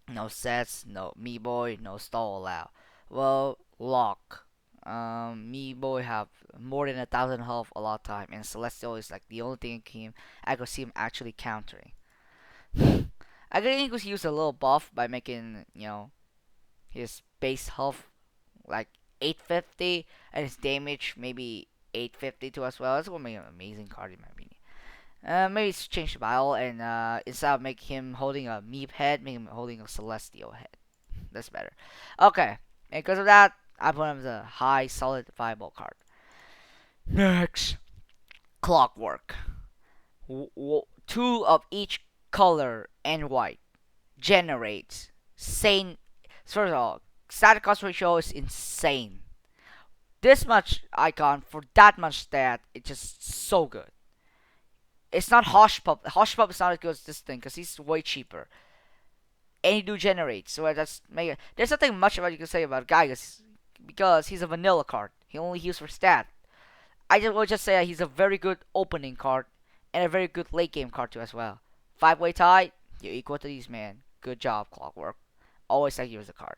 S1: No sets, no me boy, no stall allowed. Well, lock. Me boy have more than 1,000 health a lot of time, and Celestial is like the only thing I could see him actually countering. I think he could use a little buff by making his base health like 850 and his damage maybe 850 too as well. That's gonna make an amazing card in my opinion. Maybe change the bio and instead of make him holding a Meep head, make him holding a Celestial head. That's better. Okay, and because of that, I put him as a high solid viable card. Next, Clockwork. Two of each color and white generates sane. First of all, static cost ratio is insane. This much icon for that much stat, it's just so good. It's not Hoshpup. Hoshpup is not as good as this thing because he's way cheaper. And he do generate, so that's mega. There's nothing much about you can say about Gygas because he's a vanilla card. He only used for stat. I just will just say that he's a very good opening card and a very good late game card too as well. 5-way tie, you're equal to these man. Good job, Clockwork. Always like you as a card.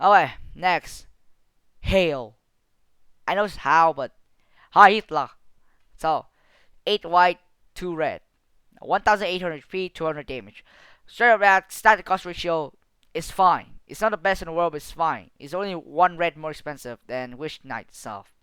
S1: Alright, next. Hail. I know it's how, but Hitler. So, 8 white, 2 red. 1,800 HP, 200 damage. Straight up that static cost ratio is fine. It's not the best in the world, but it's fine. It's only 1 red more expensive than Wish Knight itself.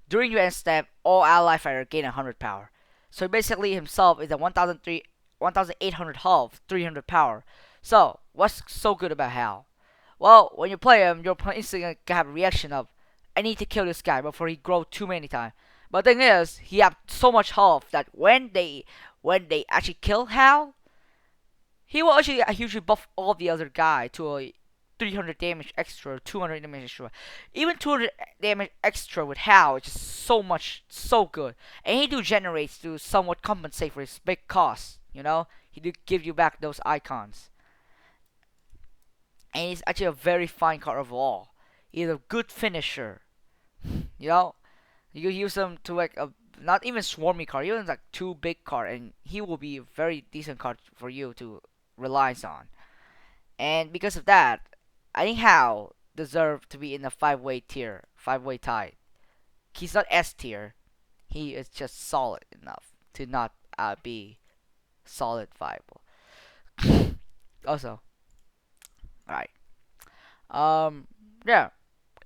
S1: During your end step, all ally fighter gain 100 power. So basically himself is a 1,800 health, 300 power. So, what's so good about Hal? Well, when you play him, you're instantly gonna have a reaction of, I need to kill this guy before he grow too many times. But the thing is, he have so much health that when they actually kill Hal, he will actually usually buff all the other guy to a 300 damage extra, 200 damage extra. Even 200 damage extra with Hal is just so much, so good. And he do generates to somewhat compensate for his big cost, you know? He do give you back those icons. And he's actually a very fine card overall. He's a good finisher, you know? You can use him to like a not even swarmy card, even like 2 big card, and he will be a very decent card for you to rely on. And because of that, I think Hal deserves to be in the 5-way tier, 5-way tie. He's not S tier. He is just solid enough to not be solid viable. Also, alright. Yeah,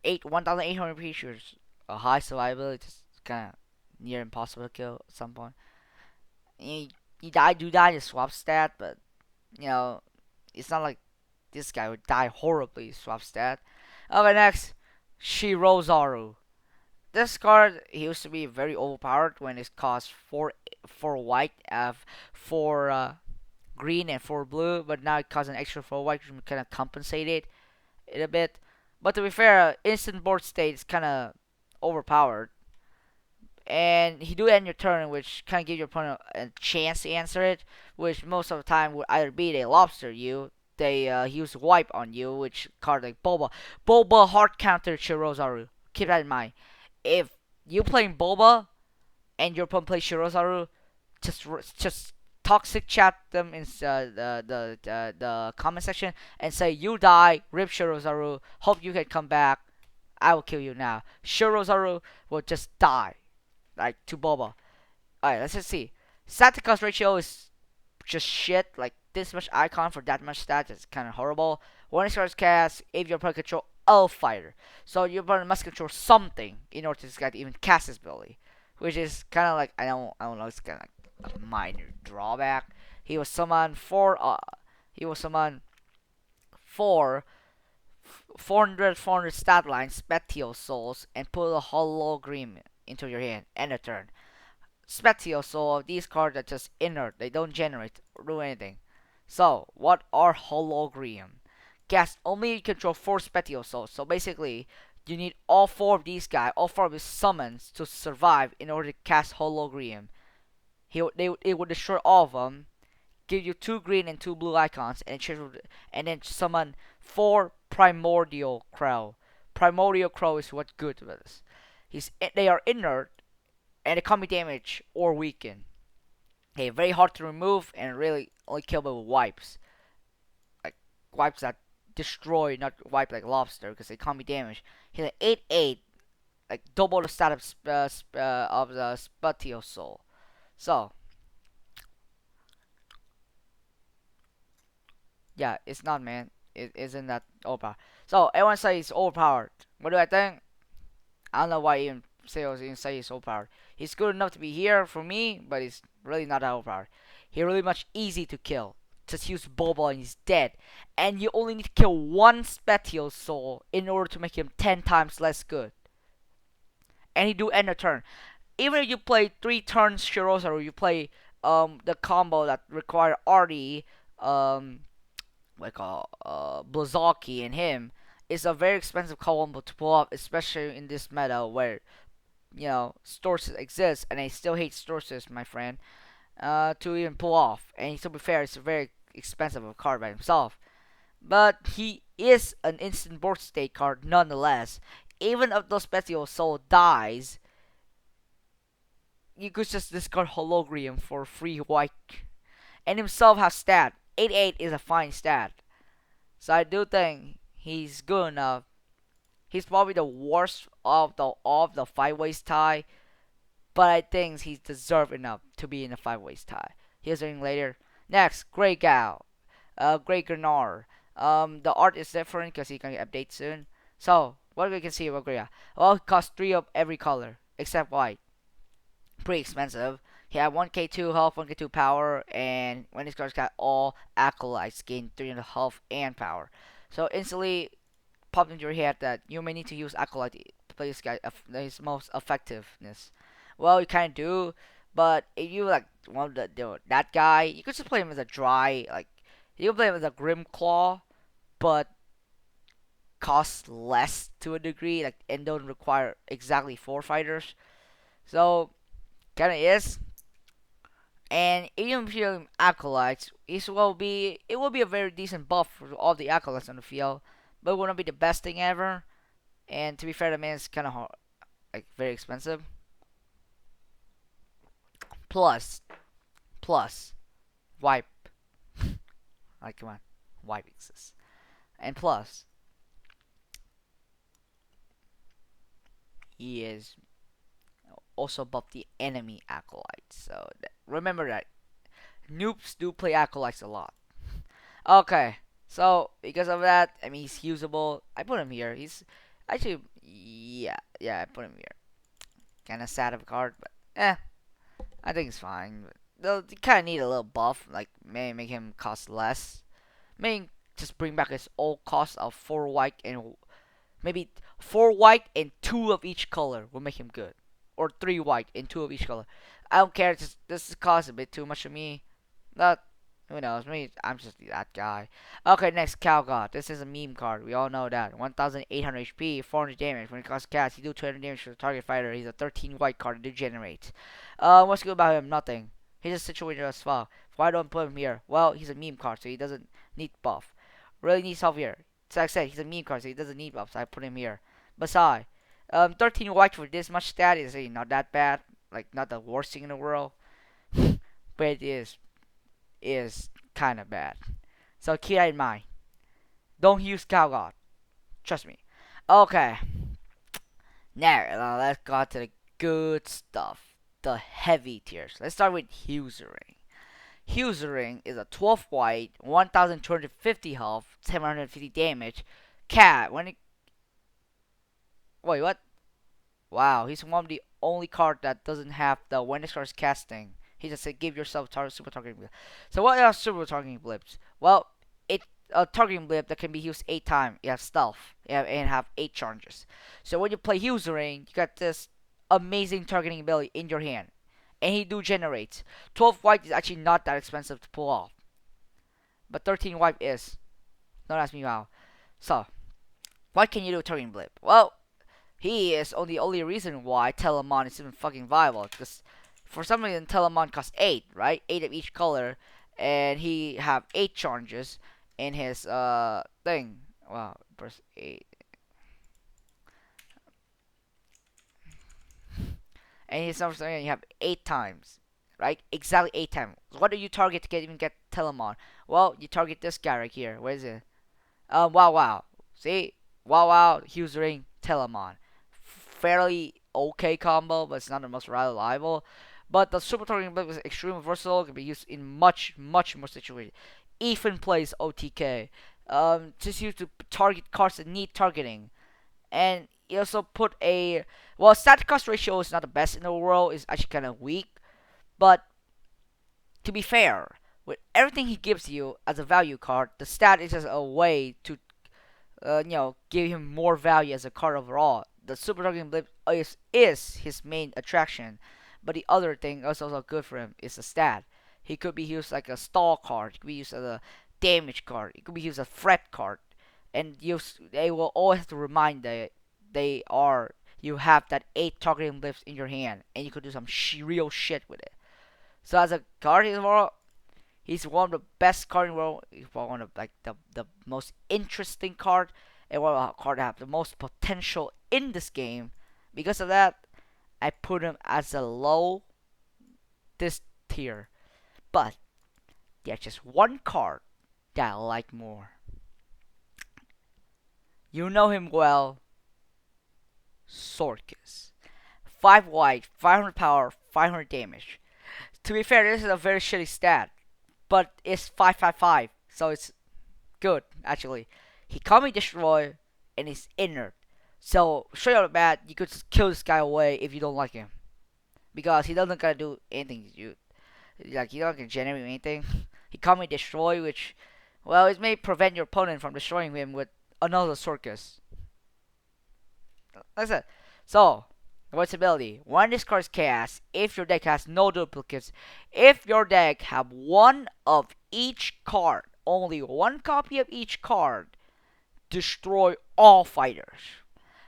S1: 1,800 features, a high survivability, just kind of near impossible to kill at some point. You die, to swap stat, but you know, it's not like this guy would die horribly swap stat. Okay, next, Shiro Zaru. This card he used to be very overpowered when it cost 4 white, 4 green, and 4 blue, but now it costs an extra 4 white, which kind of compensated it a bit. But to be fair, instant board state is kind of overpowered. And he do end your turn, which kind of gives your opponent a chance to answer it, which most of the time would either be they lobster you, they use wipe on you, which card like Boba hard counter Shiro Zaru. Keep that in mind. If you playing Boba and your opponent plays Shiro Zaru, just toxic chat them in the comment section and say you die, rip Shiro Zaru, hope you can come back. I will kill you now. Shiro Zaru will just die. Like to Boba. Alright, let's just see. Static cost ratio is just shit. Like this much icon for that much stats is kind of horrible. When it starts cast, if your opponent control a fighter, so your opponent must control something in order for this guy to even cast his ability, which is kind of like I don't know. It's kind of like a minor drawback. He was summoned for 400 stat lines, Spectio Souls, and put a hologram into your hand and a turn. Spectio Soul, these cards are just inert, they don't generate or do anything. So, what are hologram? Cast only control 4 Spectio Souls, so basically, you need all 4 of these guys, all 4 of his summons to survive in order to cast hologram. It would destroy all of them, give you 2 green and 2 blue icons, and then summon 4 Primordial Crow. Primordial Crow is what good with this. They are inert, and they can't be damaged or weakened. Okay, very hard to remove and really only killable with wipes. Like wipes that destroy, not wipe like lobster, because they can't be damaged. He's an 8/8, like double the stat of the Spatial Soul. So yeah, it's not, man. It isn't that overpowered. So everyone says he's overpowered. What do I think? I don't know why even sales even say he's overpowered. He's good enough to be here for me, but he's really not that overpowered. He's really much easy to kill. Just use Bobo and he's dead. And you only need to kill one Spatial Soul in order to make him 10 times less good. And he do end a turn. Even if you play 3 turns Shiro Zaru, you play the combo that require Artie, like Blazaki and him, is a very expensive combo to pull off, especially in this meta where Storces exists, and I still hate Storces, my friend, to even pull off. And to be fair, it's a very expensive card by himself. But he is an instant board state card nonetheless. Even if the Spatial Soul dies, you could just discard Hologram for free white. And himself has stat. 8/8 is a fine stat. So I do think he's good enough. He's probably the worst of the 5-ways tie, but I think he's deserved enough to be in the 5-ways tie. Here's something later. Next, Grey Gal, Grey Grenar. The art is different because he can update soon. So what we can see about Grey Gal? Well, it costs 3 of every color except white. Pretty expensive. He had 1k2 health, 1k2 power, and when his cards got all acolytes, gain 300 health and power. So instantly popped into your head that you may need to use acolyte to play this guy his most effectiveness. Well, you kind of do, but if you like want that guy, you could just play him as a dry, like you can play him as a Grim Claw, but costs less to a degree, like, and don't require exactly 4 fighters. So kind of is. And even if you acolytes, it will be a very decent buff for all the acolytes on the field, but it wouldn't be the best thing ever. And to be fair, the man is kind of like very expensive. Plus, wipe. Like come on, wipe exists. And plus, he is also buff the enemy acolytes. So remember that noobs do play acolytes a lot. Okay, so because of that, I mean he's usable. I put him here. He's actually yeah, I put him here. Kind of sad of a card, but I think it's fine. Though you kind of need a little buff, like maybe make him cost less. Maybe just bring back his old cost of 4 white and maybe 4 white and 2 of each color will make him good, or 3 white and 2 of each color. I don't care. This costs a bit too much for me. But who knows? Maybe I'm just that guy. Okay, next, Cow God. This is a meme card. We all know that. 1,800 HP, 400 damage. When it costs cast, he do 200 damage to the target fighter. He's a 13 white card to degenerate. What's good about him? Nothing. He's just situated as well. Why don't I put him here? Well, he's a meme card, so he doesn't need buff. Really needs help here. So like I said, he's a meme card, so he doesn't need buff, so I put him here. Besides, 13 white for this much stat is really not that bad. Like, not the worst thing in the world. But it is kind of bad. So keep that in mind. Don't use Cow God. Trust me. Okay. Now, let's go to the good stuff. The heavy tiers. Let's start with Husering. Husering is a 12 white, 1,250 health, 750 damage. Cat. When it... Wait, what? Wow, he's one of the only card that doesn't have the when it starts casting. He just said give yourself super targeting blip. So what are super targeting blips? Well, it's a targeting blip that can be used 8 times. You have stealth, and have 8 charges. So when you play Husering, you got this amazing targeting ability in your hand, and he do generate. 12 white is actually not that expensive to pull off, but 13 white is. Don't ask me how. So, what can you do with targeting blip? Well, he is the only reason why Telemon is even fucking viable. Because for some reason, Telemon costs 8, right? 8 of each color. and he have 8 charges in his thing. Wow, press 8. And he's number you have 8 times, right? Exactly 8 times. What do you target to get Telemon? Well, you target this guy right here. Where is it? Wow Wow. See? Wow Wow, Hughes Ring, Telemon. Fairly okay combo, but it's not the most reliable. But the Super Targeting Blade is extremely versatile. It can be used in much more situations. Even plays OTK. Just used to target cards that need targeting. And he also put a static cost ratio is not the best in the world. It's actually kind of weak. But to be fair, with everything he gives you as a value card, the stat is just a way to give him more value as a card overall. The Super Dragon Blip is his main attraction, but the other thing also good for him is the stat. He could be used like a stall card. He could be used as a damage card. It could be used as a threat card, and they will always have to remind you have that 8 targeting blips in your hand, and you could do some real shit with it. So as a card overall, he's one of the best cards in the world. He's one of like the most interesting card, and one of the card that have the most potential in this game. Because of that, I put him as a low this tier. But there's just one card that I like more. You know him well, Sorcus. 5 white, 500 power, 500 damage. To be fair, this is a very shitty stat, but it's 555, so it's good actually. He can't be destroyed and he's inert. So straight out of the bat, you could just kill this guy away if you don't like him, because he doesn't gotta do anything to you. Like he doesn't generate anything. He can't be destroyed, which, well, it may prevent your opponent from destroying him with another Sorcus. That's it. So, what's ability? When this card is cast, if your deck has no duplicates, if your deck have one of each card, only one copy of each card, destroy all fighters.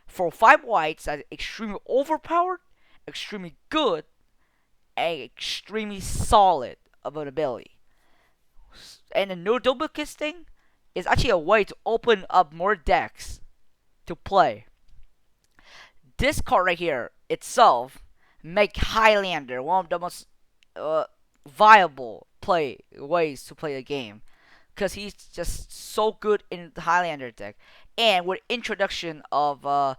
S1: For 5 whites, that's extremely overpowered, extremely good, and extremely solid of an ability. And the no duplicates thing is actually a way to open up more decks to play. This card right here itself make Highlander one of the most viable ways to play the game, because he's just so good in the Highlander deck. And with introduction of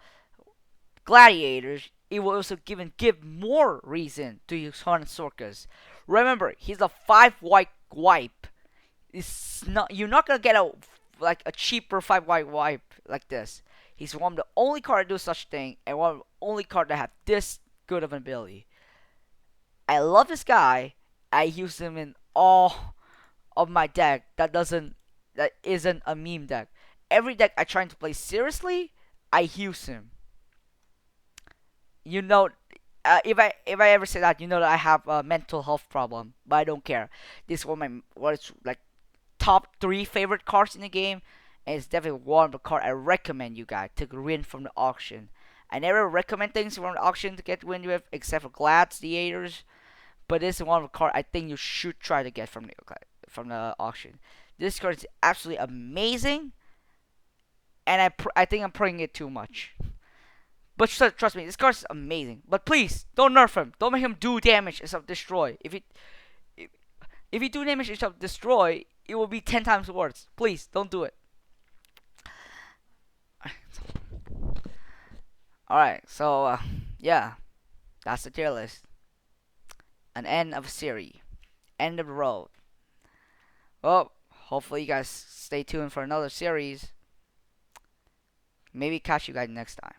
S1: gladiators, it will also give more reason to use Hunt Sorcus. Remember, he's a 5 white wipe. You're not gonna get a cheaper 5 white wipe like this. He's one of the only card to do such thing, and one of the only card that have this good of an ability. I love this guy. I use him in all of my deck that isn't a meme deck. Every deck I try to play seriously, I use him. You know, if I ever say that, you know that I have a mental health problem, but I don't care. This is what is like top 3 favorite cards in the game, and it's definitely one of the cards I recommend you guys to win from the auction. I never recommend things from the auction to get win with, except for Gladiators, but this is one of the cards I think you should try to get from the auction. This card is absolutely amazing, and I think I'm putting it too much. But trust me, this card is amazing. But please, don't nerf him. Don't make him do damage instead of destroy. If you do damage instead of destroy, it will be 10 times worse. Please, don't do it. Alright, so, yeah. That's the tier list. An end of a series. End of the road. Well, hopefully you guys stay tuned for another series. Maybe catch you guys next time.